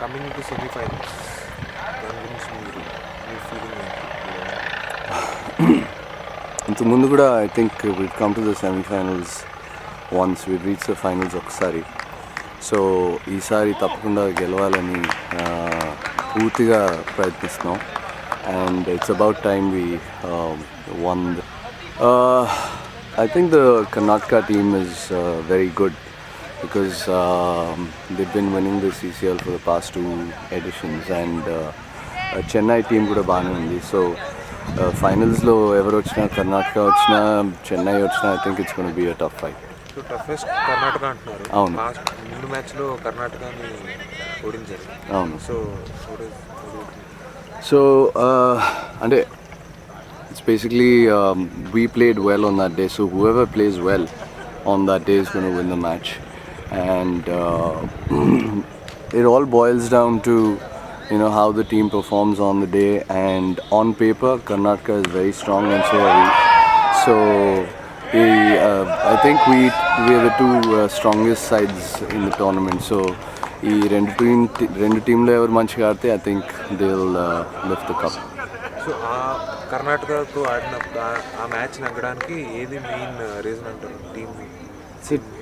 Coming to semifinals దాని గురించి మీ feeling ఇంతకుముందు కూడా I think will come to the semifinals once we reach the finals ఒకసారి. So ఈసారి తప్పకుండా గెలవాలని పూర్తిగా ప్రయత్నిస్తున్నాం. And it's about time we won. I think the Karnataka team is very good because they've been winning the CCL for the past 2 editions, and Chennai team kuda baane undi. So finals lo ever ochina, Karnataka ochina, Chennai ochina, I think it's going to be a tough fight. So toughest Karnataka అంటున్నారు. అవును. Last 2 మ్యాచ్లో కర్ణాటకని ఓడించారు. అవును. So అంటే it's basically we played well on that day, so whoever plays well on that day is going to win the match. And it all boils down to how the team performs on the day, and on paper Karnataka is very strong and so are we. So I think we are the two strongest sides in the tournament. So ఈ రెండు టీంలో ఎవరు మంచిగా ఆడితే I think they'll lift the cup. So ఆ కర్ణాటకతో ఆడినప్పుడు ఆ match నగ్గడానికి ఏది మెయిన్ రీజన్ అంటారు?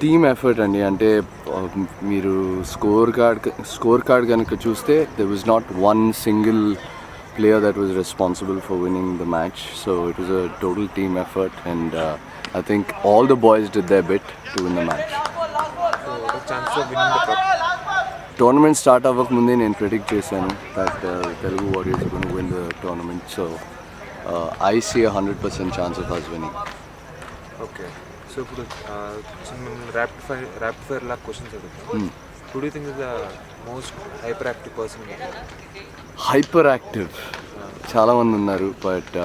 టీమ్ ఎఫర్ట్ అండి. అంటే మీరు స్కోర్ కార్డ్ కనుక చూస్తే there was not one single player that was responsible for winning the match. So it was a total team effort, and I think all the boys did their bit to win the match. So what chance of winning the cup? Tournament start అవ్వకముందే నేను predict చేశాను that Telugu Warriors are going to win the tournament. So I see 100% chance of us winning. Okay. So ఇప్పుడు rapid fire లాగా questions అడుగుతాను. Who do you think is the most hyper active person? Hyper active చాలామంది ఉన్నారు, but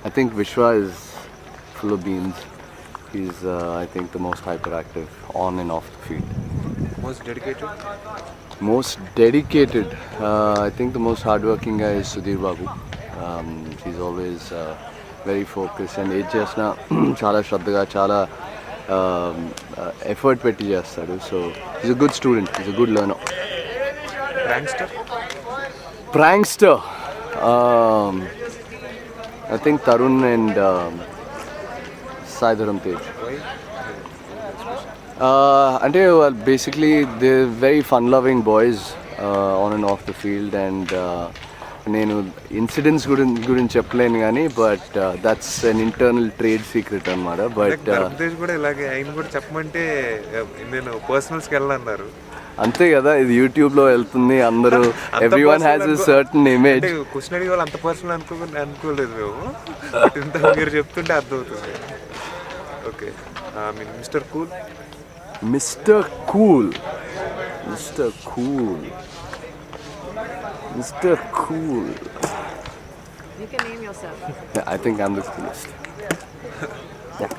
I think Vishwa is full of beans. Is I think the most hyper active on and off the field. Most dedicated, I think the most hardworking guy is Sudhir Babu. He's always very focused, and ఏది చేసినా చాలా శ్రద్ధగా చాలా effort పెట్టి చేస్తాడు. So he's a good student, he's a good learner. Prankster, I think Tarun and Sai Dharam Tej. అంటే basically they very fun loving boys on and off the field. And నేను incidents గురించి చెప్పలేను కానీ, but that's an internal trade secret అనమాట. But కూడా ఇలాగే ఆయన కూడా చెప్పమంటే నేను పర్సనల్స్కి వెళ్ళన్నారు. అంతే కదా, ఇది యూట్యూబ్లో వెళ్తుంది, అందరూ everyone has a certain image. Question అడిగే వాళ్ళు అంత పర్సనల్ అనుకోలేదు మేము, ఇంత మీరు చెప్తుంటే అర్థమవుతుంది. Okay, mister cool. Mr. Cool. You can name yourself. Yeah, I think I'm the coolest. Yeah.